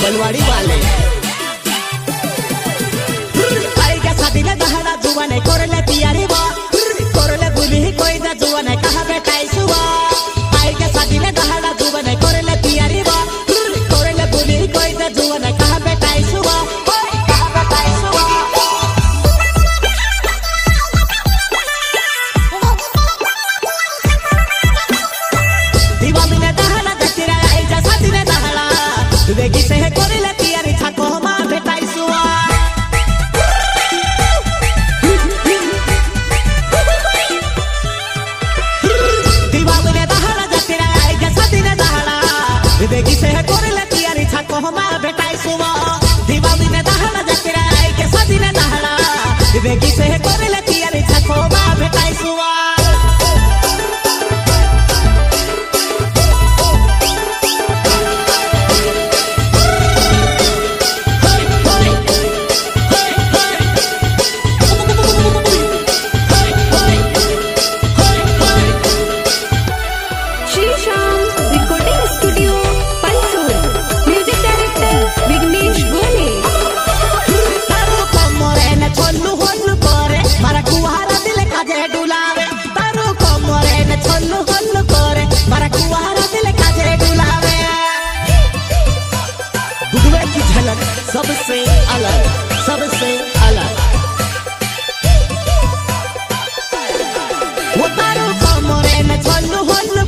बलवाड़ी वाले आई के शादी ले दहड़ा जुआ नहीं करले तैयारी बा करले बुली कोई दा जुआ नहीं कहा बेटाई सुवा आई के शादी ले दहड़ा जुआ नहीं करले तैयारी बा करले बुली कोई दा जुआ नहीं कहा बेटाई सुवा कहा बेटाई सुवा दिवाली ने दहड़ा जतिरा आई जा शादी ले दहड़ा बेगी से करले तैयारी छको मा बेटाई सुवा बेगी से करले तैयारी छको मा बेटाई सुवा दिवाली ने दहड़ा जतिरा आई के शादी ने दहड़ा बेगी से करले तैयारी छको मा बेटाई सुवा सबसे अलग सबसे अलग वो तारो कमरे में छल्लू हल्लू